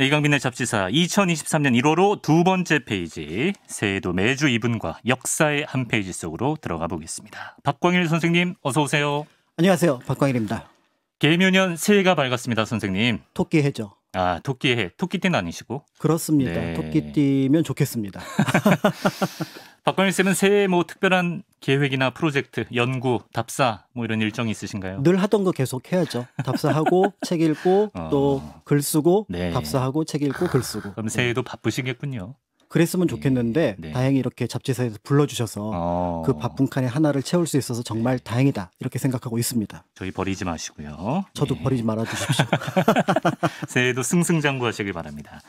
네, 이강빈의 잡지사 2023년 1월호 두 번째 페이지, 새해에도 매주 이분과 역사의 한 페이지 속으로 들어가 보겠습니다. 박광일 선생님 어서 오세요. 안녕하세요. 박광일입니다. 개묘년 새해가 밝았습니다. 선생님. 토끼해죠. 아, 토끼해. 토끼띠는 아니시고? 그렇습니다. 네. 토끼띠면 좋겠습니다. 박광일 쌤은 새해 뭐 특별한 계획이나 프로젝트, 연구, 답사 뭐 이런 일정이 있으신가요? 늘 하던 거 계속 해야죠. 답사하고 책 읽고 또 글 쓰고 네. 답사하고 책 읽고 글 쓰고. 그럼 새해도 바쁘시겠군요. 그랬으면 좋겠는데 네. 다행히 이렇게 잡지사에서 불러주셔서 그 바쁜 칸에 하나를 채울 수 있어서 정말 다행이다 이렇게 생각하고 있습니다. 저희 버리지 마시고요. 저도 네. 버리지 말아주십시오. 새해도 승승장구하시길 바랍니다.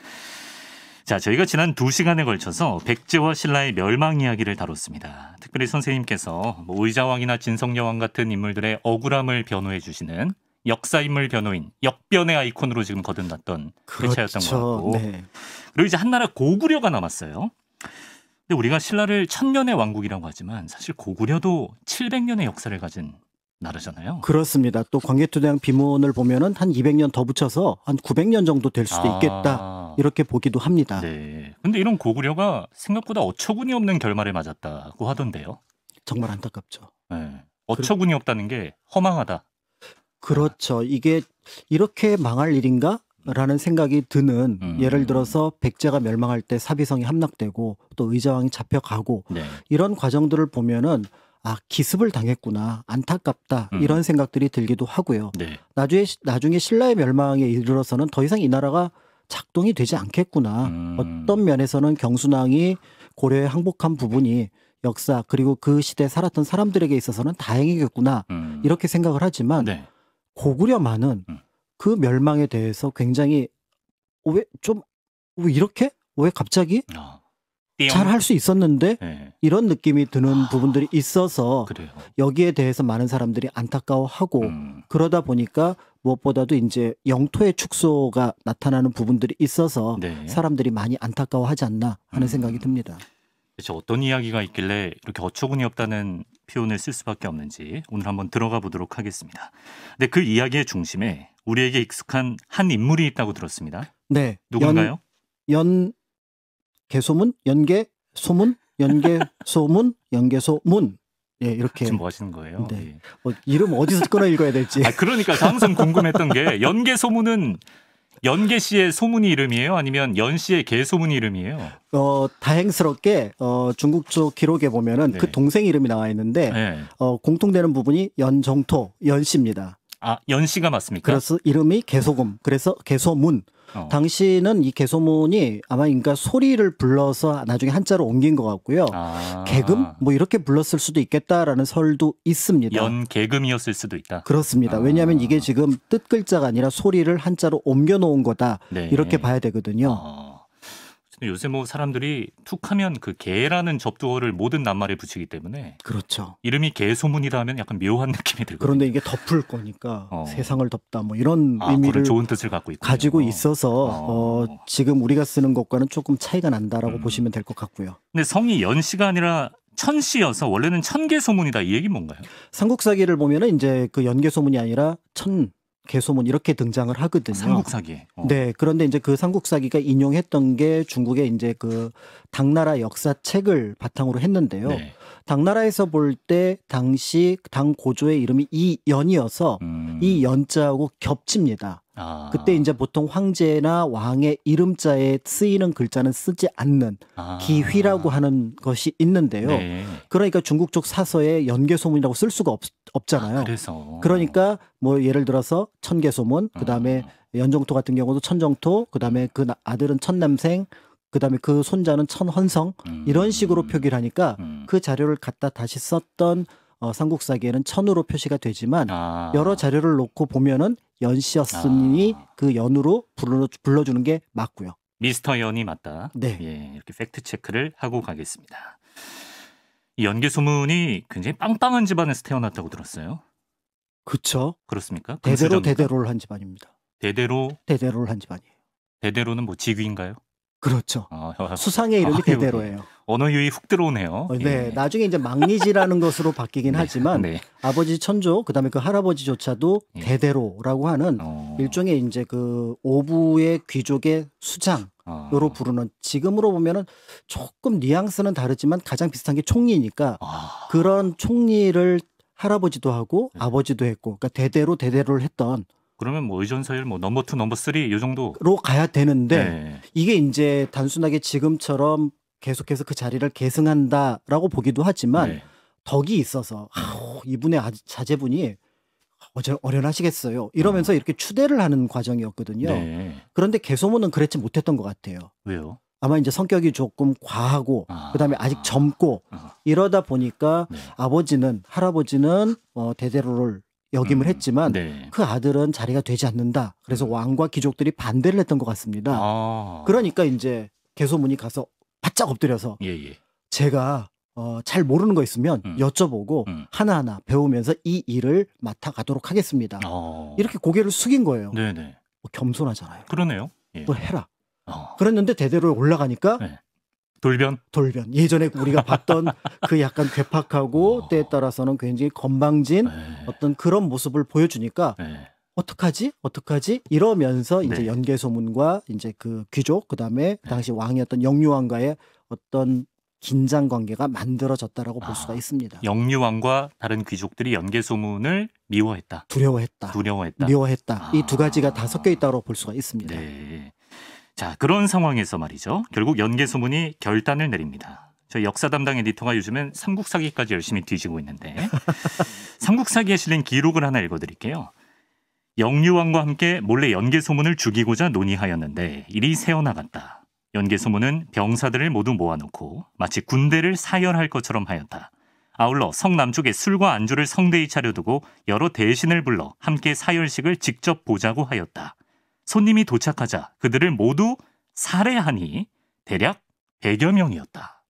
자, 저희가 지난 2시간에 걸쳐서 백제와 신라의 멸망 이야기를 다뤘습니다. 특별히 선생님께서 뭐 의자왕이나 진성여왕 같은 인물들의 억울함을 변호해 주시는 역사인물 변호인, 역변의 아이콘으로 지금 거듭났던 회차였던 것 같고. 네. 그리고 이제 한나라 고구려가 남았어요. 근데 우리가 신라를 1000년의 왕국이라고 하지만 사실 고구려도 700년의 역사를 가진 나라잖아요. 그렇습니다. 또 광개토대왕 비문을 보면은 한 200년 더 붙여서 한 900년 정도 될 수도 있겠다. 이렇게 보기도 합니다. 네. 근데 이런 고구려가 생각보다 어처구니 없는 결말을 맞았다고 하던데요. 정말 안타깝죠. 네. 어처구니 없다는 게 허망하다. 그렇죠. 이게 이렇게 망할 일인가? 라는 생각이 드는 예를 들어서 백제가 멸망할 때 사비성이 함락되고 또 의자왕이 잡혀가고 네. 이런 과정들을 보면은 아, 기습을 당했구나. 안타깝다. 이런 생각들이 들기도 하고요. 네. 나중에 신라의 멸망에 이르러서는 더 이상 이 나라가 작동이 되지 않겠구나. 어떤 면에서는 경순왕이 고려에 항복한 부분이 역사 그리고 그 시대에 살았던 사람들에게 있어서는 다행이겠구나. 이렇게 생각을 하지만 네. 고구려만은 그 멸망에 대해서 굉장히 왜 이렇게? 왜 갑자기? 잘 할 수 있었는데 네. 이런 느낌이 드는 부분들이 있어서 그래요. 여기에 대해서 많은 사람들이 안타까워하고 그러다 보니까 무엇보다도 이제 영토의 축소가 나타나는 부분들이 있어서 네. 사람들이 많이 안타까워하지 않나 하는 생각이 듭니다. 대체 어떤 이야기가 있길래 이렇게 어처구니 없다는 표현을 쓸 수밖에 없는지 오늘 한번 들어가 보도록 하겠습니다. 근데 그 이야기의 중심에 우리에게 익숙한 한 인물이 있다고 들었습니다. 네. 누군가요? 연개소문, 연개소문, 연개소문, 연개소문. 예, 이렇게. 지금 뭐 하시는 거예요? 네. 예. 이름 어디서 끊어 읽어야 될지. 그러니까 항상 궁금했던 게 연개소문은 연개 씨의 소문이 이름이에요? 아니면 연 씨의 개소문이 이름이에요? 다행스럽게 중국 쪽 기록에 보면은 네. 그 동생 이름이 나와 있는데 네. 공통되는 부분이 연정토, 연 씨입니다. 아, 연 씨가 맞습니까? 그래서 이름이 개소금, 그래서 개소문. 당시는 이 개소문이 아마 그러니까 소리를 불러서 나중에 한자로 옮긴 것 같고요. 개금 뭐 이렇게 불렀을 수도 있겠다라는 설도 있습니다. 연개금이었을 수도 있다. 그렇습니다. 왜냐하면 이게 지금 뜻 글자가 아니라 소리를 한자로 옮겨 놓은 거다. 네. 이렇게 봐야 되거든요. 요새 뭐 사람들이 툭하면 그 개라는 접두어를 모든 낱말에 붙이기 때문에 그렇죠. 이름이 개소문이다 하면 약간 묘한 느낌이 들거든요. 그런데 이게 덮을 거니까 세상을 덮다 뭐 이런 의미를 좋은 뜻을 갖고 있군요. 가지고 있어서 지금 우리가 쓰는 것과는 조금 차이가 난다라고 보시면 될 것 같고요. 근데 성이 연 씨가 아니라 천 씨여서 원래는 천개소문이다 이 얘기 뭔가요? 삼국사기를 보면은 이제 그 연개소문이 아니라 개소문 이렇게 등장을 하거든요. 삼국사기. 네. 그런데 이제 그 삼국사기가 인용했던 게 중국의 이제 그 당나라 역사책을 바탕으로 했는데요. 네. 당나라에서 볼 때 당시 당 고조의 이름이 이연이어서 이 연자하고 겹칩니다. 그때 이제 보통 황제나 왕의 이름자에 쓰이는 글자는 쓰지 않는 기휘라고 하는 것이 있는데요. 네. 그러니까 중국 쪽 사서에 연개소문이라고 쓸 수가 없잖아요. 그래서. 그러니까 뭐 예를 들어서 천개소문, 그다음에 연정토 같은 경우도 천정토, 그다음에 그 아들은 천남생, 그다음에 그 손자는 천헌성 이런 식으로 표기를 하니까 그 자료를 갖다 다시 썼던 삼국사기에는 천으로 표시가 되지만 여러 자료를 놓고 보면은 연씨였으니 그 연으로 불러주는 게 맞고요. 미스터 연이 맞다. 네. 예, 이렇게 팩트 체크를 하고 가겠습니다. 이 연개소문이 굉장히 빵빵한 집안에서 태어났다고 들었어요. 그렇죠. 그렇습니까? 대대로를 한 집안입니다. 대대로를 한 집안이에요. 대대로는 뭐 직위인가요? 그렇죠. 수상의 이름이 대대로예요. 언어 유희 훅 들어오네요. 네, 예. 나중에 이제 망리지라는 것으로 바뀌긴 네, 하지만 네. 아버지 천조, 그다음에 그 할아버지조차도 예. 대대로라고 하는 일종의 이제 그 오부의 귀족의 수장으로 부르는, 지금으로 보면은 조금 뉘앙스는 다르지만 가장 비슷한 게 총리니까 그런 총리를 할아버지도 하고 아버지도 했고, 그러니까 대대로를 했던. 그러면 뭐 의존서열 뭐 넘버 2, 넘버 3 이 정도 로 가야 되는데 네. 이게 이제 단순하게 지금처럼 계속해서 그 자리를 계승한다라고 보기도 하지만 네. 덕이 있어서 이분의 자제분이 어련하시겠어요 이러면서 이렇게 추대를 하는 과정이었거든요. 네. 그런데 개소문은 그렇지 못했던 것 같아요. 왜요? 아마 이제 성격이 조금 과하고 그다음에 아직 젊고 이러다 보니까 네. 할아버지는 대대로를 역임을 했지만 네. 그 아들은 자리가 되지 않는다. 그래서 왕과 귀족들이 반대를 했던 것 같습니다. 그러니까 이제 개소문이 가서 바짝 엎드려서 예. 제가 잘 모르는 거 있으면 여쭤보고 하나하나 배우면서 이 일을 맡아가도록 하겠습니다. 이렇게 고개를 숙인 거예요. 네네. 겸손하잖아요. 그러네요. 예. 뭘 해라. 그랬는데 대대로에 올라가니까 네. 돌변. 예전에 우리가 봤던 그 약간 괴팍하고 때에 따라서는 굉장히 건방진 어떤 그런 모습을 보여주니까 어떡하지? 이러면서 이제 네. 연개소문과 이제 그 귀족, 그다음에 당시 왕이었던 영유왕과의 어떤 긴장 관계가 만들어졌다라고 볼 수가 있습니다. 영유왕과 다른 귀족들이 연개소문을 미워했다. 두려워했다. 미워했다. 이 두 가지가 다 섞여 있다고 볼 수가 있습니다. 네. 자, 그런 상황에서 말이죠. 결국 연개소문이 결단을 내립니다. 저희 역사 담당 에디터가 요즘엔 삼국사기까지 열심히 뒤지고 있는데 삼국사기에 실린 기록을 하나 읽어드릴게요. 영유왕과 함께 몰래 연개소문을 죽이고자 논의하였는데 일이 새어나갔다. 연개소문은 병사들을 모두 모아놓고 마치 군대를 사열할 것처럼 하였다. 아울러 성 남쪽에 술과 안주를 성대히 차려두고 여러 대신을 불러 함께 사열식을 직접 보자고 하였다. 손님이 도착하자 그들을 모두 살해하니 대략 100여 명이었다.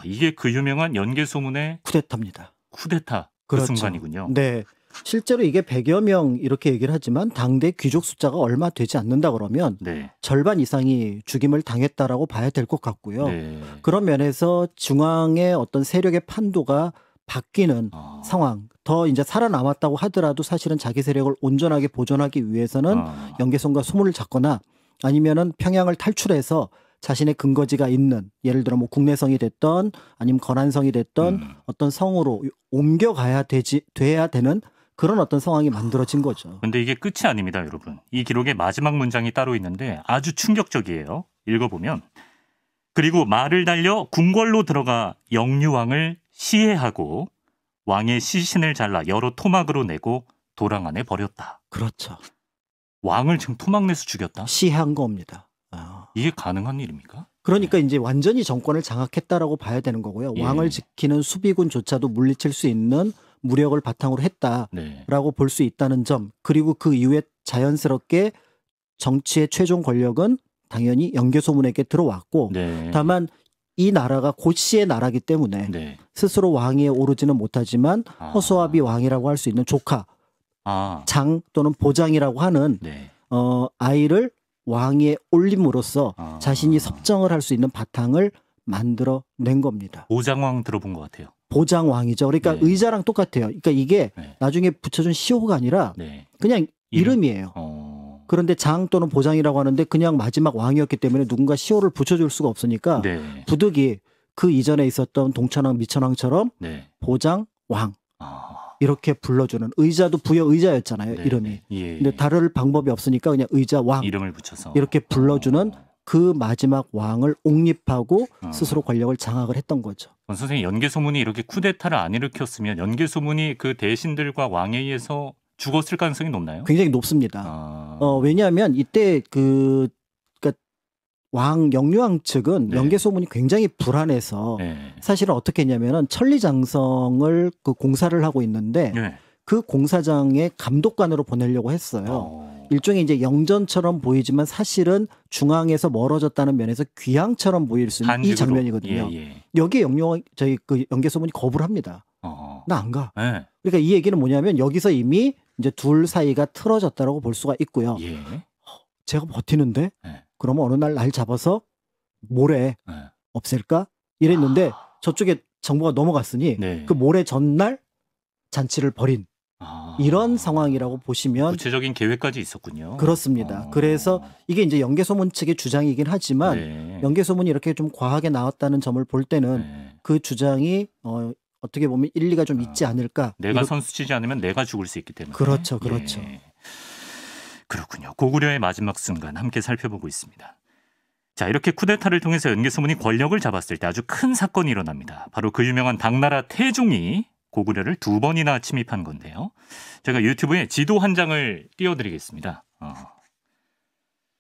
이게 그 유명한 연개소문의 쿠데타입니다. 쿠데타 그 그렇죠. 순간이군요. 네. 실제로 이게 100여 명 이렇게 얘기를 하지만 당대 귀족 숫자가 얼마 되지 않는다 그러면 네. 절반 이상이 죽임을 당했다라고 봐야 될 것 같고요. 네. 그런 면에서 중앙의 어떤 세력의 판도가 바뀌는 상황, 더 이제 살아남았다고 하더라도 사실은 자기 세력을 온전하게 보존하기 위해서는 연개성과 소문을 잡거나 아니면은 평양을 탈출해서 자신의 근거지가 있는, 예를 들어 뭐 국내성이 됐던 아니면 건안성이 됐던 어떤 성으로 돼야 되는 그런 어떤 상황이 만들어진 거죠. 근데 이게 끝이 아닙니다, 여러분. 이 기록의 마지막 문장이 따로 있는데 아주 충격적이에요. 읽어보면 그리고 말을 달려 궁궐로 들어가 영유왕을 시해하고 왕의 시신을 잘라 여러 토막으로 내고 도랑 안에 버렸다. 그렇죠. 왕을 지금 토막 내서 죽였다? 시해한 겁니다. 이게 가능한 일입니까? 그러니까 이제 완전히 정권을 장악했다라고 봐야 되는 거고요. 예. 왕을 지키는 수비군조차도 물리칠 수 있는 무력을 바탕으로 했다라고 네. 볼 수 있다는 점, 그리고 그 이후에 자연스럽게 정치의 최종 권력은 당연히 연개소문에게 들어왔고 네. 다만 이 나라가 고씨의 나라기 때문에 네. 스스로 왕위에 오르지는 못하지만 허수아비 왕이라고 할 수 있는 조카, 장 또는 보장이라고 하는 네. 아이를 왕위에 올림으로써 자신이 섭정을 할 수 있는 바탕을 만들어낸 겁니다. 보장왕 들어본 것 같아요. 보장왕이죠. 그러니까 네. 의자랑 똑같아요. 그러니까 이게 네. 나중에 붙여준 시호가 아니라 네. 그냥 이름이에요. 그런데 장 또는 보장이라고 하는데 그냥 마지막 왕이었기 때문에 누군가 시호를 붙여줄 수가 없으니까 네. 부득이 그 이전에 있었던 동천왕, 미천왕처럼 네. 보장, 왕 이렇게 불러주는, 의자도 부여 의자였잖아요. 네. 이름이. 예. 근데 다를 방법이 없으니까 그냥 의자, 왕 이름을 붙여서 이렇게 불러주는 그 마지막 왕을 옹립하고 스스로 권력을 장악을 했던 거죠. 선생님, 연개소문이 이렇게 쿠데타를 안 일으켰으면 연개소문이 그 대신들과 왕에 의해서 죽었을 가능성이 높나요? 굉장히 높습니다. 왜냐하면 이때 그러니까 왕 영유왕 측은 네. 연개소문이 굉장히 불안해서 네. 사실은 어떻게 했냐면은 천리장성을 그 공사를 하고 있는데 네. 그 공사장에 감독관으로 보내려고 했어요. 일종의 이제 영전처럼 보이지만 사실은 중앙에서 멀어졌다는 면에서 귀향처럼 보일 수 있는 이 장면이거든요. 예. 여기에 저희 그 연개소문이 거부를 합니다. 나 안 가. 네. 그러니까 이 얘기는 뭐냐면 여기서 이미 이제 둘 사이가 틀어졌다라고 볼 수가 있고요. 예. 제가 버티는데 네. 그러면 어느 날 잡아서 모레 없앨까? 이랬는데 저쪽에 정보가 넘어갔으니 네. 그 모레 전날 잔치를 벌인 아. 이런 상황이라고 보시면 구체적인 계획까지 있었군요. 그렇습니다. 그래서 이게 이제 연개소문 측의 주장이긴 하지만 네. 연개소문이 이렇게 좀 과하게 나왔다는 점을 볼 때는 네. 그 주장이 어떻게 보면 일리가 좀 있지 않을까. 내가 선수치지 않으면 내가 죽을 수 있기 때문에. 그렇죠. 그렇죠. 예. 그렇군요. 고구려의 마지막 순간 함께 살펴보고 있습니다. 자, 이렇게 쿠데타를 통해서 연개소문이 권력을 잡았을 때 아주 큰 사건이 일어납니다. 바로 그 유명한 당나라 태종이 고구려를 2번이나 침입한 건데요. 제가 유튜브에 지도 한 장을 띄워드리겠습니다.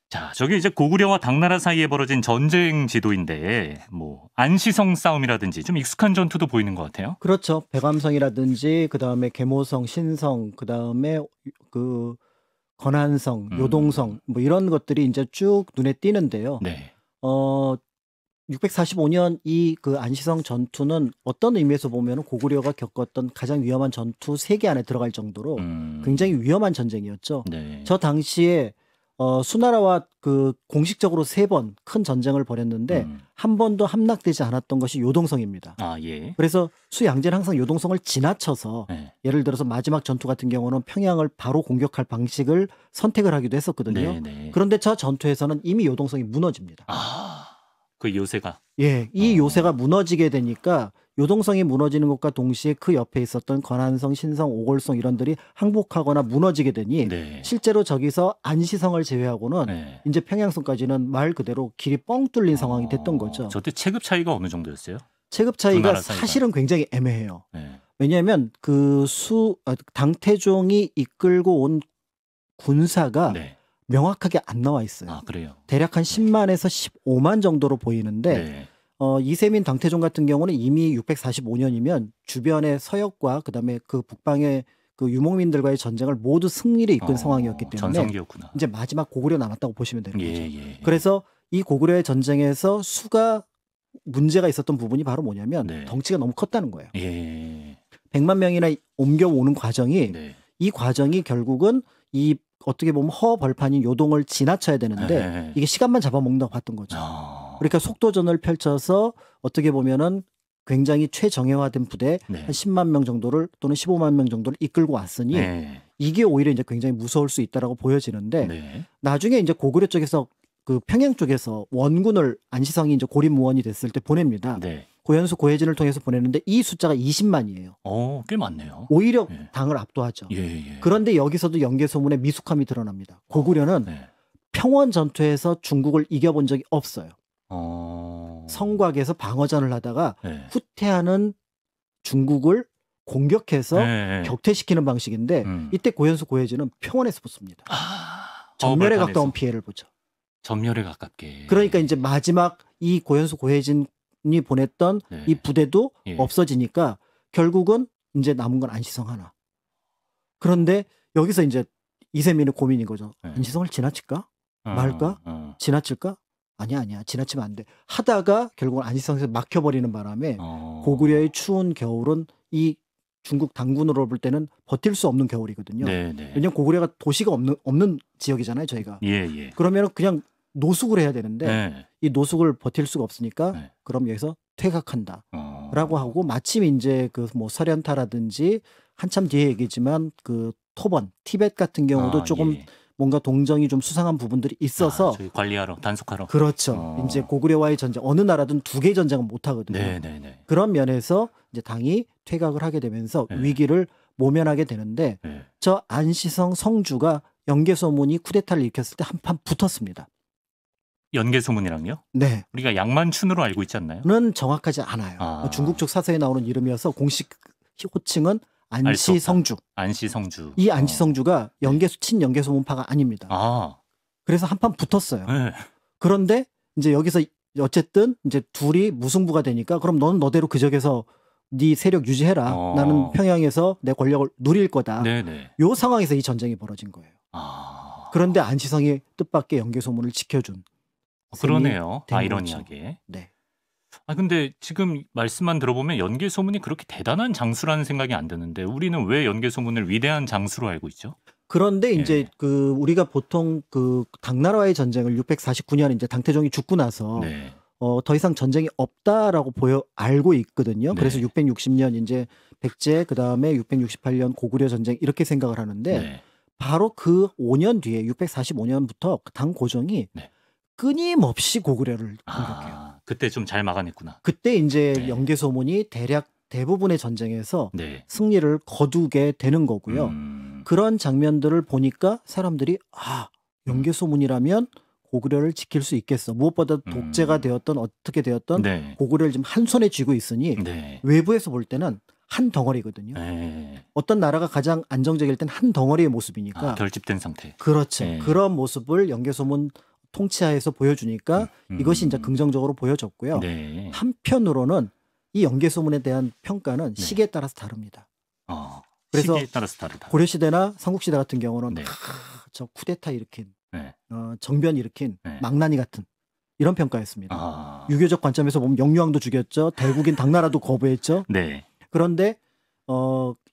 자, 저게 이제 고구려와 당나라 사이에 벌어진 전쟁 지도인데 뭐 안시성 싸움이라든지 좀 익숙한 전투도 보이는 것 같아요. 그렇죠. 백암성이라든지 그다음에 계모성, 신성, 그다음에 그 건한성, 요동성 뭐 이런 것들이 이제 쭉 눈에 띄는데요. 네. 645년 이 그 안시성 전투는 어떤 의미에서 보면 고구려가 겪었던 가장 위험한 전투 3개 안에 들어갈 정도로 굉장히 위험한 전쟁이었죠. 네. 저 당시에 수나라와 그 공식적으로 3번 큰 전쟁을 벌였는데 한 번도 함락되지 않았던 것이 요동성입니다. 아, 예. 그래서 수양제는 항상 요동성을 지나쳐서 네. 예를 들어서 마지막 전투 같은 경우는 평양을 바로 공격할 방식을 선택을 하기도 했었거든요. 네, 네. 그런데 저 전투에서는 이미 요동성이 무너집니다. 아, 그 요새가. 예, 이 요새가 무너지게 되니까 요동성이 무너지는 것과 동시에 그 옆에 있었던 건한성, 신성, 오골성 이런들이 항복하거나 무너지게 되니 네. 실제로 저기서 안시성을 제외하고는 네. 이제 평양성까지는 말 그대로 길이 뻥 뚫린 상황이 됐던 거죠. 저때 체급 차이가 어느 정도였어요? 체급 두 차이가 나라 사이가. 사실은 굉장히 애매해요. 네. 왜냐하면 그 당태종이 이끌고 온 군사가 네. 명확하게 안 나와 있어요. 아, 그래요. 대략 한 10만에서 15만 정도로 보이는데 네. 이세민 당태종 같은 경우는 이미 645년이면 주변의 서역과 그다음에 그 북방의 그 유목민들과의 전쟁을 모두 승리를 이끈 상황이었기 때문에 전성기였구나. 이제 마지막 고구려 남았다고 보시면 되는 거죠. 예. 그래서 이 고구려의 전쟁에서 수가 문제가 있었던 부분이 바로 뭐냐면 네. 덩치가 너무 컸다는 거예요. 예. 100만 명이나 옮겨오는 과정이 네. 이 과정이 결국은 이 어떻게 보면 허벌판인 요동을 지나쳐야 되는데 네. 이게 시간만 잡아먹는다고 봤던 거죠. 그러니까 속도전을 펼쳐서 어떻게 보면은 굉장히 최정예화된 부대 네. 한 10만 명 정도를 또는 15만 명 정도를 이끌고 왔으니 네. 이게 오히려 이제 굉장히 무서울 수 있다라고 보여지는데 네. 나중에 이제 고구려 쪽에서 그 평양 쪽에서 원군을 안시성이 이제 고립무원이 됐을 때 보냅니다. 네. 고현수 고혜진을 통해서 보냈는데 이 숫자가 20만이에요. 꽤 많네요. 오히려 예. 당을 압도하죠. 예. 그런데 여기서도 연개소문에 미숙함이 드러납니다. 고구려는 네. 평원 전투에서 중국을 이겨본 적이 없어요. 성곽에서 방어전을 하다가 네. 후퇴하는 중국을 공격해서 네. 격퇴시키는 방식인데 이때 고현수 고혜진은 평원에서 붙습니다. 전멸에 벌판에서. 가까운 피해를 보죠. 전멸에 가깝게. 그러니까 이제 마지막 이 고현수 고혜진이 보냈던 네. 이 부대도 예. 없어지니까 결국은 이제 남은 건 안시성 하나. 그런데 여기서 이제 이세민의 고민인 거죠. 네. 안시성을 지나칠까? 말까? 지나칠까? 아니야. 지나치면 안 돼. 하다가 결국은 안시성에서 막혀버리는 바람에 고구려의 추운 겨울은 이 중국 당군으로 볼 때는 버틸 수 없는 겨울이거든요. 네네. 왜냐면 고구려가 도시가 없는 지역이잖아요, 저희가. 예. 그러면 그냥 노숙을 해야 되는데 네. 이 노숙을 버틸 수가 없으니까 네. 그럼 여기서 퇴각한다. 라고 하고 마침 이제 그 뭐 설현타라든지 한참 뒤에 얘기지만 그 토번, 티벳 같은 경우도 조금 예. 뭔가 동정이 좀 수상한 부분들이 있어서 저희 관리하러 단속하러. 그렇죠. 이제 고구려와의 전쟁 어느 나라든 두 개의 전쟁은 못 하거든요. 네네네. 그런 면에서 이제 당이 퇴각을 하게 되면서 네. 위기를 모면하게 되는데 네. 저 안시성 성주가 연개소문이 쿠데타를 일으켰을 때 한판 붙었습니다. 연개소문이랑요? 네. 우리가 양만춘으로 알고 있지 않나요? 는 정확하지 않아요. 중국 쪽 사서에 나오는 이름이어서 공식 호칭은 안시성주. 안시성주. 이 안시성주가 친연개소문파가 아닙니다. 그래서 한판 붙었어요. 네. 그런데 이제 여기서 어쨌든 이제 둘이 무승부가 되니까 그럼 너는 너대로 그 지역에서 네 세력 유지해라. 나는 평양에서 내 권력을 누릴 거다. 네네. 요 상황에서 이 전쟁이 벌어진 거예요. 그런데 안시성이 뜻밖의 연개소문을 지켜준. 그러네요. 된 아이러니하게. 네. 근데 지금 말씀만 들어보면 연개소문이 그렇게 대단한 장수라는 생각이 안 드는데 우리는 왜 연개소문을 위대한 장수로 알고 있죠? 그런데 이제 예. 그 우리가 보통 그 당나라와의 전쟁을 649년 이제 당태종이 죽고 나서 네. 더 이상 전쟁이 없다라고 알고 있거든요. 네. 그래서 660년 이제 백제 그다음에 668년 고구려 전쟁 이렇게 생각을 하는데 네. 바로 그 5년 뒤에 645년부터 당 고종이 네. 끊임없이 고구려를 공격해요. 아, 그때 좀 잘 막아냈구나. 그때 이제 네. 영계소문이 대략 대부분의 전쟁에서 네. 승리를 거두게 되는 거고요. 그런 장면들을 보니까 사람들이 영계소문이라면 고구려를 지킬 수 있겠어. 무엇보다 독재가 되었던 어떻게 되었던 네. 고구려를 지금 한 손에 쥐고 있으니 네. 외부에서 볼 때는 한 덩어리거든요. 네. 어떤 나라가 가장 안정적일 땐 한 덩어리의 모습이니까. 결집된 상태. 그렇죠. 네. 그런 모습을 영계소문 통치하에서 보여주니까 이것이 이제 긍정적으로 보여졌고요. 네. 한편으로는 이 영계소문에 대한 평가는 네. 시기에 따라서 다릅니다. 그래서 그래서 시기에 따라서 다르다. 고려시대나 삼국시대 같은 경우는 네. 저 쿠데타 일으킨 네. 정변 일으킨 네. 망나니 같은 이런 평가였습니다. 네. 유교적 관점에서 보면 영유왕도 죽였죠. 대국인 당나라도 거부했죠. 네. 그런데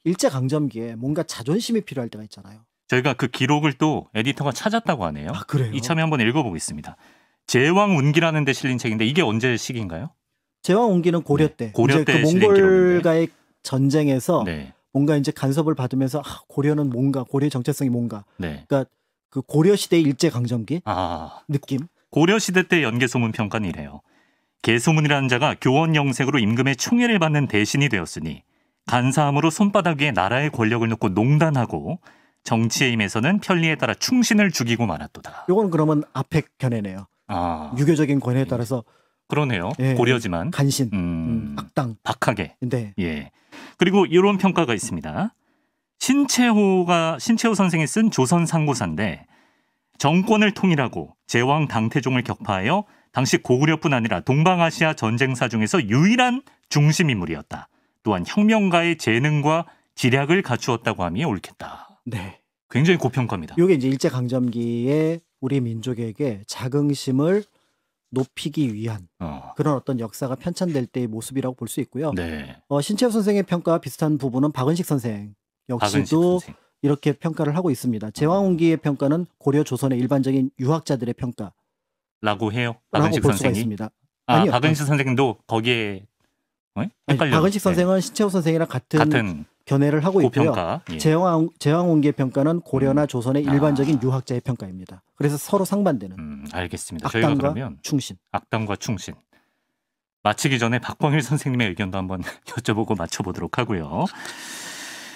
일제강점기에 뭔가 자존심이 필요할 때가 있잖아요. 저희가 그 기록을 또 에디터가 찾았다고 하네요. 그래요? 이참에 한번 읽어보겠습니다. 제왕운기라는 데 실린 책인데 이게 언제 시기인가요? 제왕운기는 고려 네. 때. 고려 이제 때 그 실린 몽골과의 전쟁에서 네. 뭔가 이제 간섭을 받으면서 고려는 뭔가 고려의 정체성이 뭔가. 네. 그러니까 그 고려 시대의 일제강점기 느낌. 고려 시대 때 연개소문 평가는 이래요. 계소문이라는 자가 교원 영색으로 임금의 총애를 받는 대신이 되었으니 간사함으로 손바닥 위에 나라의 권력을 놓고 농단하고 정치에 임해서는 편리에 따라 충신을 죽이고 말았도다. 요거는 그러면 앞에 견해네요. 유교적인 권해에 따라서 그러네요. 예, 고려지만 간신, 악당, 박하게. 네. 예. 그리고 이런 평가가 있습니다. 신채호 선생이 쓴 조선 상고사인데 정권을 통일하고 제왕 당태종을 격파하여 당시 고구려뿐 아니라 동방아시아 전쟁사 중에서 유일한 중심 인물이었다. 또한 혁명가의 재능과 지략을 갖추었다고 함이 옳겠다. 네. 굉장히 고평가입니다. 이게 이제 일제강점기에 우리 민족에게 자긍심을 높이기 위한 그런 어떤 역사가 편찬될 때의 모습이라고 볼 수 있고요. 네. 신채호 선생의 평가와 비슷한 부분은 박은식 선생 역시도 이렇게 평가를 하고 있습니다. 제왕운기의 평가는 고려 조선의 일반적인 유학자들의 평가라고 해요. 박은식 볼 수가 있습니다. 아니요. 박은식 선생도 거기에 헷갈려요. 박은식 선생은 신채호 선생이랑 같은 견해를 하고 있고요. 예. 제왕운기의 평가는 고려나 조선의 일반적인 유학자의 평가입니다. 그래서 서로 상반되는. 알겠습니다. 저희가 그러면 충신. 악당과 충신. 마치기 전에 박광일 선생님의 의견도 한번 여쭤보고 맞춰보도록 하고요.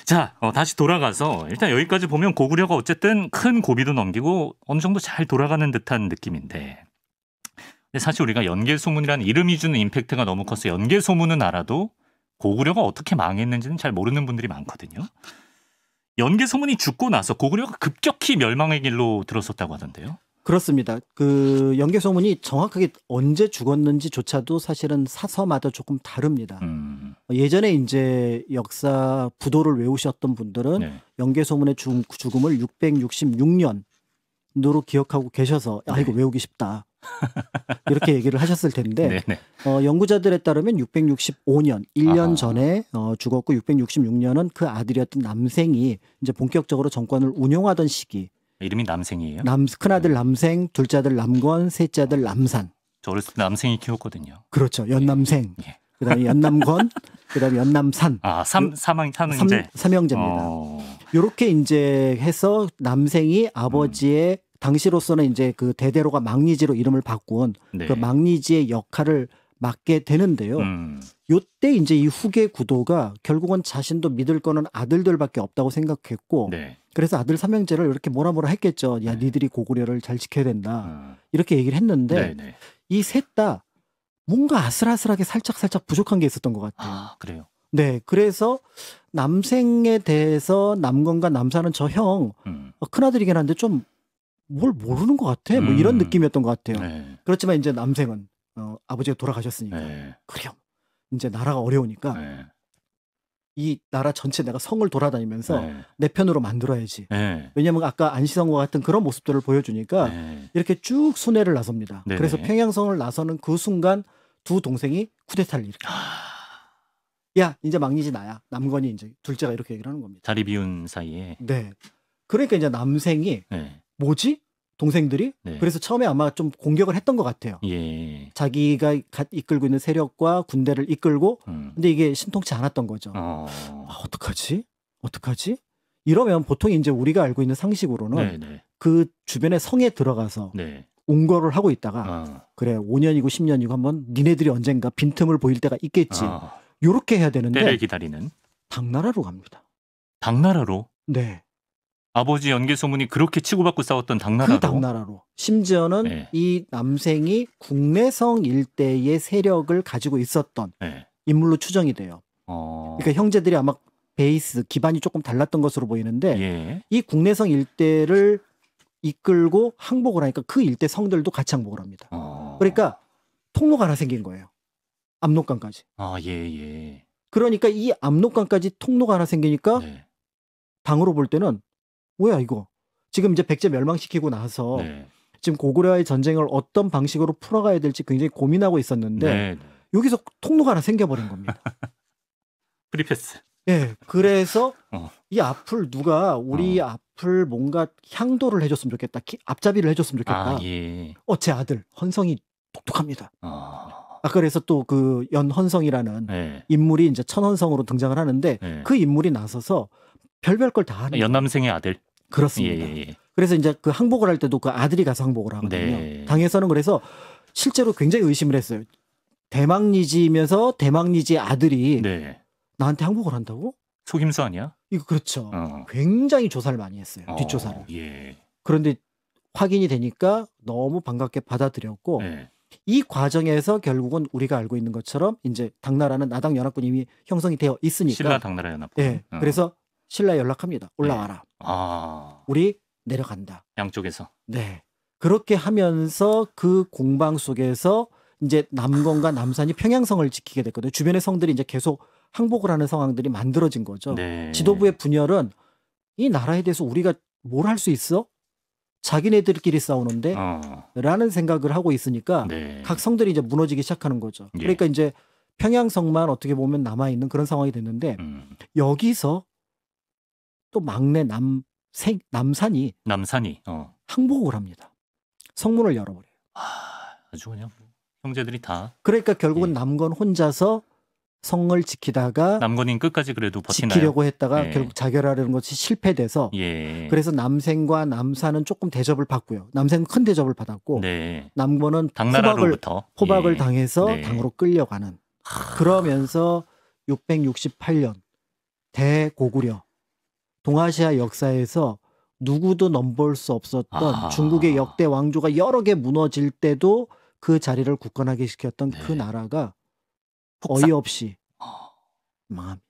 자, 다시 돌아가서 일단 여기까지 보면 고구려가 어쨌든 큰 고비도 넘기고 어느 정도 잘 돌아가는 듯한 느낌인데 근데 사실 우리가 연개소문이라는 이름이 주는 임팩트가 너무 커서 연개소문은 알아도 고구려가 어떻게 망했는지는 잘 모르는 분들이 많거든요. 연개소문이 죽고 나서 고구려가 급격히 멸망의 길로 들어섰다고 하던데요. 그렇습니다. 그 연개소문이 정확하게 언제 죽었는지조차도 사실은 사서마다 조금 다릅니다. 예전에 이제 역사 부도를 외우셨던 분들은 연개소문의 죽음을 666년으로 기억하고 계셔서 이거 외우기 쉽다. 이렇게 얘기를 하셨을 텐데 연구자들에 따르면 665년 1년 전에 죽었고 666년은 그 아들이었던 남생이 이제 본격적으로 정권을 운용하던 시기. 이름이 남생이에요? 큰아들 남생, 둘째 아들 남권, 셋째 아들 남산. 저 어렸을 때 남생이 키웠거든요. 그렇죠. 연남생. 그다음에 연남권, 그다음에 연남산. 삼형제입니다. 이렇게 이제 해서 남생이 아버지의 당시로서는 이제 그 대대로가 망리지로 이름을 바꾼 그 망리지의 역할을 맡게 되는데요. 요때 이제 이 후계 구도가 결국은 자신도 믿을 거는 아들들밖에 없다고 생각했고 그래서 아들 삼형제를 이렇게 뭐라 했겠죠. 야, 니들이 고구려를 잘 지켜야 된다. 이렇게 얘기를 했는데 이 셋 다 뭔가 아슬아슬하게 살짝 부족한 게 있었던 것 같아요. 그래요? 네. 그래서 남생에 대해서 남건과 남산은 저 형 큰아들이긴 한데 좀 뭘 모르는 것 같아. 뭐 이런 느낌이었던 것 같아요. 그렇지만 이제 남생은 아버지가 돌아가셨으니까 그래요. 이제 나라가 어려우니까 이 나라 전체 내가 성을 돌아다니면서 내 편으로 만들어야지. 왜냐하면 아까 안시성과 같은 그런 모습들을 보여주니까 이렇게 쭉 순회를 나섭니다. 그래서 평양성을 나서는 그 순간 두 동생이 쿠데타를 일으켜요. 야, 이제 망리지 나야. 남건이 이제 둘째가 이렇게 얘기를 하는 겁니다. 자리 비운 사이에. 네. 그러니까 이제 남생이 뭐지? 동생들이. 네. 그래서 처음에 아마 좀 공격을 했던 것 같아요. 예. 자기가 이끌고 있는 세력과 군대를 이끌고 근데 이게 신통치 않았던 거죠. 어떡하지? 이러면 보통 이제 우리가 알고 있는 상식으로는 네네. 그 주변의 성에 들어가서 네. 옹거를 하고 있다가 그래 5년이고 10년이고 한번 니네들이 언젠가 빈틈을 보일 때가 있겠지. 요렇게 해야 되는데 때를 기다리는. 당나라로 갑니다. 당나라로? 네. 아버지 연개소문이 그렇게 치고받고 싸웠던 당나라로? 그 당나라로. 심지어는 네. 이 남생이 국내성 일대의 세력을 가지고 있었던 네. 인물로 추정이 돼요. 그러니까 형제들이 아마 베이스 기반이 조금 달랐던 것으로 보이는데 예. 이 국내성 일대를 이끌고 항복을 하니까 그 일대 성들도 같이 항복을 합니다. 그러니까 통로가 하나 생긴 거예요. 압록강까지. 예. 그러니까 이 압록강까지 통로가 하나 생기니까 네. 당으로 볼 때는 뭐야 이거. 지금 이제 백제 멸망시키고 나서 네. 지금 고구려와의 전쟁을 어떤 방식으로 풀어가야 될지 굉장히 고민하고 있었는데 네. 여기서 통로가 하나 생겨버린 겁니다. 프리패스. 예, 그래서 어. 이 앞을 누가 우리 앞을 뭔가 향도를 해줬으면 좋겠다. 앞잡이를 해줬으면 좋겠다. 예. 제 아들 헌성이 똑똑합니다. 아, 그래서 또 그 연헌성이라는 네. 인물이 이제 천헌성으로 등장을 하는데 네. 그 인물이 나서서 별별 걸 다 하는 거예요. 연남생의 아들. 그렇습니다. 예. 그래서 이제 그 항복을 할 때도 그 아들이 가서 항복을 하거든요. 네. 당에서는 그래서 실제로 굉장히 의심을 했어요. 대망리지이면서 대망리지 아들이 네. 나한테 항복을 한다고? 속임수 아니야? 이거 그렇죠. 굉장히 조사를 많이 했어요. 뒷조사를. 예. 그런데 확인이 되니까 너무 반갑게 받아들였고 네. 이 과정에서 결국은 우리가 알고 있는 것처럼 이제 당나라는 나당 연합군이 이미 형성이 되어 있으니까 신라 당나라 연합군. 네. 그래서 신라에 연락합니다. 올라와라. 우리 내려간다. 양쪽에서. 네. 그렇게 하면서 그 공방 속에서 이제 남건과 남산이 평양성을 지키게 됐거든요. 주변의 성들이 이제 계속 항복을 하는 상황들이 만들어진 거죠. 네. 지도부의 분열은 이 나라에 대해서 우리가 뭘 할 수 있어? 자기네들끼리 싸우는데 라는 생각을 하고 있으니까 네. 각 성들이 이제 무너지기 시작하는 거죠. 예. 그러니까 이제 평양성만 어떻게 보면 남아있는 그런 상황이 됐는데 여기서 또 막내 남산이 항복을 합니다. 성문을 열어버려요. 아주 그냥 형제들이 다. 그러니까 결국은 남건 혼자서 성을 지키다가 남건인 끝까지 그래도 버티나요? 지키려고 했다가 예. 결국 자결하려는 것이 실패돼서 예. 그래서 남생과 남산은 조금 대접을 받고요. 남생은 큰 대접을 받았고 네. 남건은 당나라로부터 포박을 예. 당해서 네. 당으로 끌려가는 그러면서 668년 대고구려 동아시아 역사에서 누구도 넘볼 수 없었던 중국의 역대 왕조가 여러 개 무너질 때도 그 자리를 굳건하게 시켰던 네. 그 나라가 폭삭. 어이없이 망합니다.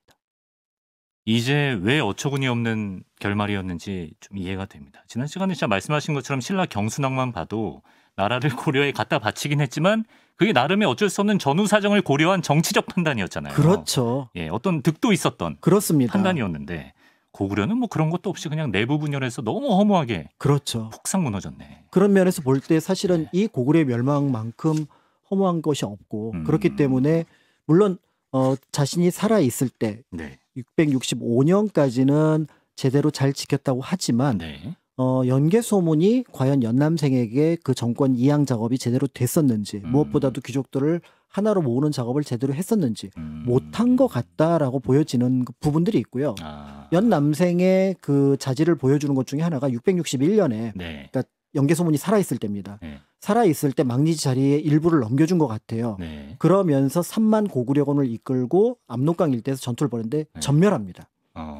이제 왜 어처구니 없는 결말이었는지 좀 이해가 됩니다. 지난 시간에 진짜 말씀하신 것처럼 신라 경순왕만 봐도 나라를 고려에 갖다 바치긴 했지만 그게 나름의 어쩔 수 없는 전후 사정을 고려한 정치적 판단이었잖아요. 그렇죠. 예, 어떤 득도 있었던 그렇습니다. 판단이었는데 고구려는 뭐 그런 것도 없이 그냥 내부 분열해서 너무 허무하게 그렇죠. 폭삭 무너졌네. 그런 면에서 볼 때 사실은 네. 이 고구려의 멸망만큼 허무한 것이 없고 그렇기 때문에 물론 자신이 살아 있을 때 네. 665년까지는 제대로 잘 지켰다고 하지만 네. 연개소문이 과연 연남생에게 그 정권 이양 작업이 제대로 됐었는지 무엇보다도 귀족들을 하나로 모으는 작업을 제대로 했었는지 못한 것 같다라고 보여지는 그 부분들이 있고요. 연남생의 그 자질을 보여주는 것 중에 하나가 661년에 네. 그러니까 연개소문이 살아있을 때입니다. 네. 살아있을 때 망리지 자리에 일부를 넘겨준 것 같아요. 네. 그러면서 3만 고구려군을 이끌고 압록강 일대에서 전투를 벌였는데 전멸합니다.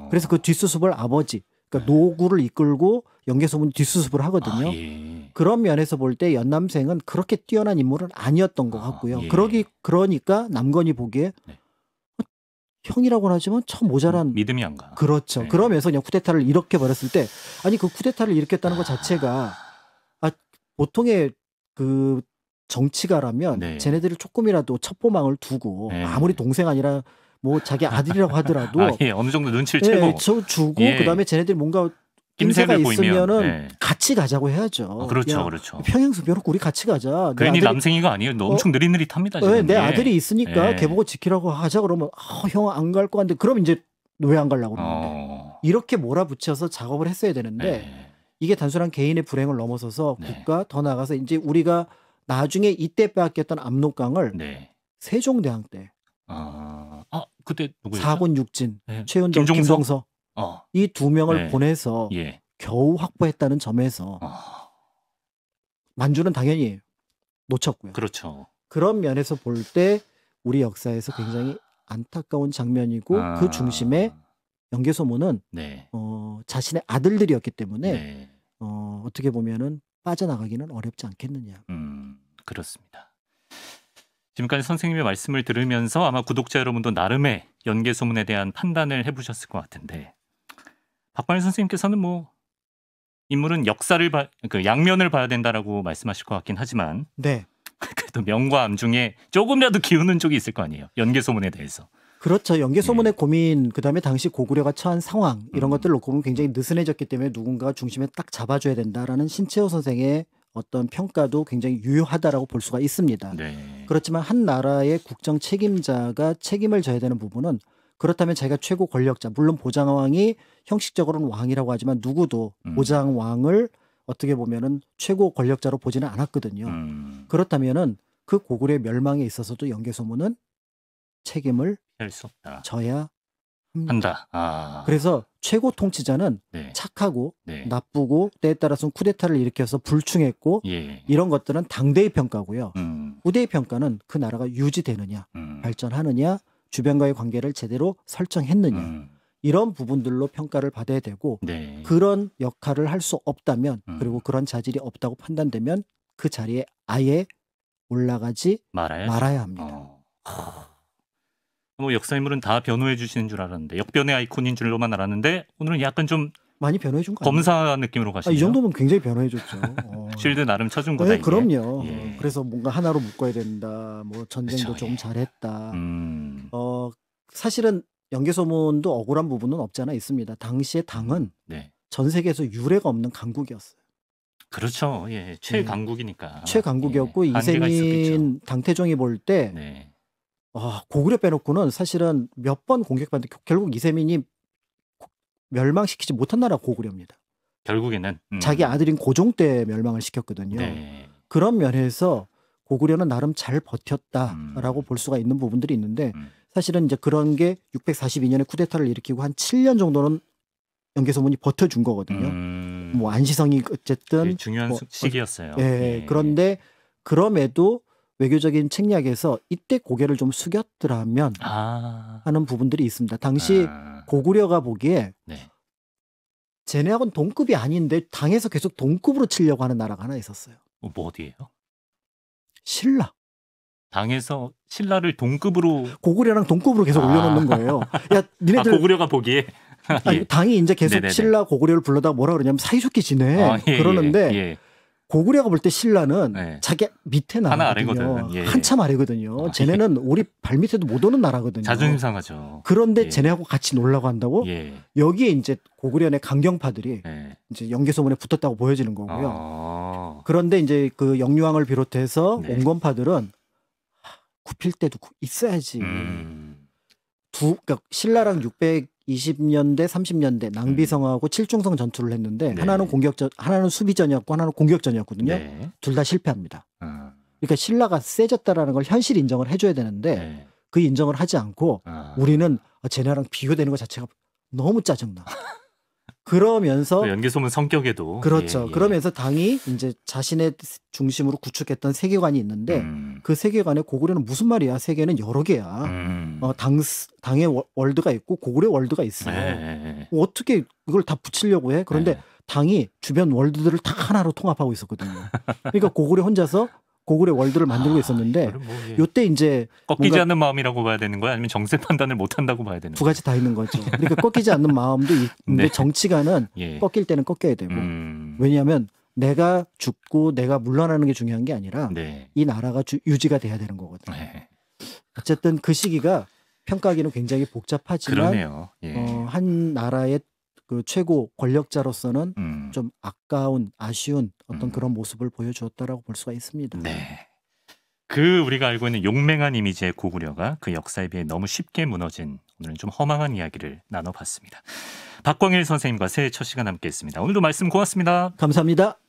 그래서 그 뒷수습을 아버지 그러니까 노구를 이끌고 연개소문이 뒷수습을 하거든요. 예. 그런 면에서 볼 때 연남생은 그렇게 뛰어난 인물은 아니었던 것 같고요. 예. 그러니까 남건이 보기에 네. 형이라고는 하지만 참 모자란 믿음이 안 가. 그렇죠. 네. 그러면서 그냥 쿠데타를 일으켜 버렸을 때 아니 그 쿠데타를 일으켰다는 것 자체가 보통의 그 정치가라면 네. 쟤네들을 조금이라도 첩보망을 두고 네. 아무리 동생 아니라 뭐 자기 아들이라고 하더라도 예, 어느 정도 눈치를 채고 주고 예. 그다음에 쟤네들이 뭔가 낌새가 낌새를 있으면은 보이면 같이 가자고 해야죠. 그렇죠, 야, 그렇죠. 평양수 벼놓고 우리 같이 가자. 내 괜히 아들이- 남생이가 아니에요. 엄청 느릿느릿합니다. 지금. 내 예. 아들이 있으니까 예. 걔 보고 지키라고 하자 그러면 형 안 갈 거 같은데 그럼 이제 왜 안 가려고 그러는데 이렇게 몰아붙여서 작업을 했어야 되는데 네. 이게 단순한 개인의 불행을 넘어서서 네. 국가 더 나아가서 이제 우리가 나중에 이때 빼앗겼던 압록강을 네. 세종대왕 때 그때 누구였죠? 사군 육진 네. 최은정, 김종서? 김성서 어. 이 두 명을 네. 보내서 예. 겨우 확보했다는 점에서 만주는 당연히 놓쳤고요. 그렇죠. 그런 면에서 볼 때 우리 역사에서 굉장히 안타까운 장면이고 그 중심에 연개소문은 네. 자신의 아들들이었기 때문에 네. 어떻게 보면은 빠져나가기는 어렵지 않겠느냐. 그렇습니다. 지금까지 선생님의 말씀을 들으면서 아마 구독자 여러분도 나름의 연개소문에 대한 판단을 해보셨을 것 같은데 박관일 선생님께서는 뭐 인물은 역사를 그 양면을 봐야 된다라고 말씀하실 것 같긴 하지만 네. 그래도 명과 암 중에 조금이라도 기우는 쪽이 있을 거 아니에요. 연개소문에 대해서. 그렇죠. 연개소문의 고민, 그다음에 당시 고구려가 처한 상황 이런 것들을 놓고 보면 굉장히 느슨해졌기 때문에 누군가가 중심에 딱 잡아줘야 된다라는 신채호 선생의 어떤 평가도 굉장히 유효하다라고 볼 수가 있습니다. 네. 그렇지만 한 나라의 국정 책임자가 책임을 져야 되는 부분은 그렇다면 자기가 최고 권력자, 물론 보장왕이 형식적으로는 왕이라고 하지만 누구도 보장왕을 어떻게 보면은 최고 권력자로 보지는 않았거든요. 그렇다면은 그 고구려의 멸망에 있어서도 연개소문은 책임을 할 수 없다. 져야 한다. 그래서 최고 통치자는 네. 착하고 네. 나쁘고 때에 따라서는 쿠데타를 일으켜서 불충했고 예. 이런 것들은 당대의 평가고요. 음. 후대의 평가는 그 나라가 유지되느냐, 발전하느냐, 주변과의 관계를 제대로 설정했느냐 이런 부분들로 평가를 받아야 되고 네. 그런 역할을 할 수 없다면 그리고 그런 자질이 없다고 판단되면 그 자리에 아예 올라가지 말아야 합니다. 뭐 역사인물은 다 변호해 주시는 줄 알았는데 역변의 아이콘인 줄로만 알았는데 오늘은 약간 좀 많이 변호해 준 거 아니에요? 검사 느낌으로 가시네요. 이 정도면 굉장히 변호해 줬죠. 쉴드 나름 쳐준 거다. 네, 이게. 그럼요. 예. 그래서 뭔가 하나로 묶어야 된다. 뭐 전쟁도 그쵸, 좀 예. 잘했다. 사실은 연개소문도 억울한 부분은 없지 않아 있습니다. 당시에 당은 네. 전 세계에서 유례가 없는 강국이었어요. 그렇죠. 예. 최강국이니까. 최강국이었고 예. 한계가 있었겠죠. 이세민 당태종이 볼 때 네. 고구려 빼놓고는 사실은 몇 번 공격받는데 결국 이세민이 멸망시키지 못한 나라가 고구려입니다. 결국에는 자기 아들인 고종 때 멸망을 시켰거든요. 네. 그런 면에서 고구려는 나름 잘 버텼다라고 볼 수가 있는 부분들이 있는데 사실은 이제 그런 게 642년에 쿠데타를 일으키고 한 7년 정도는 연개소문이 버텨준 거거든요. 뭐 안시성이 어쨌든 중요한 뭐, 시기였어요. 예. 그런데 그럼에도 외교적인 책략에서 이때 고개를 좀 숙였더라면 하는 부분들이 있습니다. 당시 고구려가 보기에 네. 쟤네하고는 동급이 아닌데 당에서 계속 동급으로 치려고 하는 나라가 하나 있었어요. 뭐 어디예요? 신라. 당에서 신라를 동급으로 고구려랑 동급으로 계속 올려놓는 거예요. 야, 니네들 고구려가 보기에 아니, 당이 이제 계속 네네네. 신라 고구려를 불러다가 뭐라 그러냐면 사이좋게 지내. 그러는데 예. 고구려가 볼 때 신라는 네. 자기 밑에 하나 나라거든요. 아래거든. 예. 한참 아래거든요. 쟤네는 우리 발밑에도 못 오는 나라거든요. 자존심 상하죠. 그런데 예. 쟤네하고 같이 놀라고 한다고? 예. 여기에 이제 고구려 내 강경파들이 예. 이제 연개소문에 붙었다고 보여지는 거고요. 아. 그런데 이제 그 영유왕을 비롯해서 네. 온건파들은 굽힐 때도 있어야지. 그러니까 신라랑 620년대, 30년대 낭비성하고 칠중성 전투를 했는데 네. 하나는 공격전, 하나는 수비전이었고 하나는 공격전이었거든요. 네. 둘 다 실패합니다. 그러니까 신라가 세졌다라는 걸 현실 인정을 해줘야 되는데 네. 그 인정을 하지 않고 우리는 쟤네랑 비교되는 것 자체가 너무 짜증나. 그러면서 그 연개소문 성격에도 그렇죠. 예. 그러면서 당이 이제 자신의 중심으로 구축했던 세계관이 있는데 음. 그 세계관에 고구려는 무슨 말이야? 세계는 여러 개야. 당의 월드가 있고 고구려 월드가 있어. 네. 어떻게 이걸 다 붙이려고 해? 그런데 네. 당이 주변 월드들을 다 하나로 통합하고 있었거든요. 그러니까 고구려 혼자서 고구려 월드를 만들고 있었는데 이거는 뭐, 예. 요때 이제 꺾이지 뭔가 않는 마음이라고 봐야 되는 거야? 아니면 정세 판단을 못 한다고 봐야 되는 두 거야? 가지 다 있는 거죠. 그러니까 꺾이지 않는 마음도 있는데 네. 정치가는 예. 꺾일 때는 꺾여야 되고 왜냐하면 내가 죽고 내가 물러나는 게 중요한 게 아니라 네. 이 나라가 유지가 돼야 되는 거거든요. 네. 어쨌든 그 시기가 평가하기는 굉장히 복잡하지만 그러네요. 예. 한 나라의 그 최고 권력자로서는 음. 좀 아까운 아쉬운 어떤 그런 모습을 보여주었다라고 볼 수가 있습니다. 네. 그 우리가 알고 있는 용맹한 이미지의 고구려가 그 역사에 비해 너무 쉽게 무너진 오늘은 좀 허망한 이야기를 나눠봤습니다. 박광일 선생님과 새해 첫 시간 함께했습니다. 오늘도 말씀 고맙습니다. 감사합니다.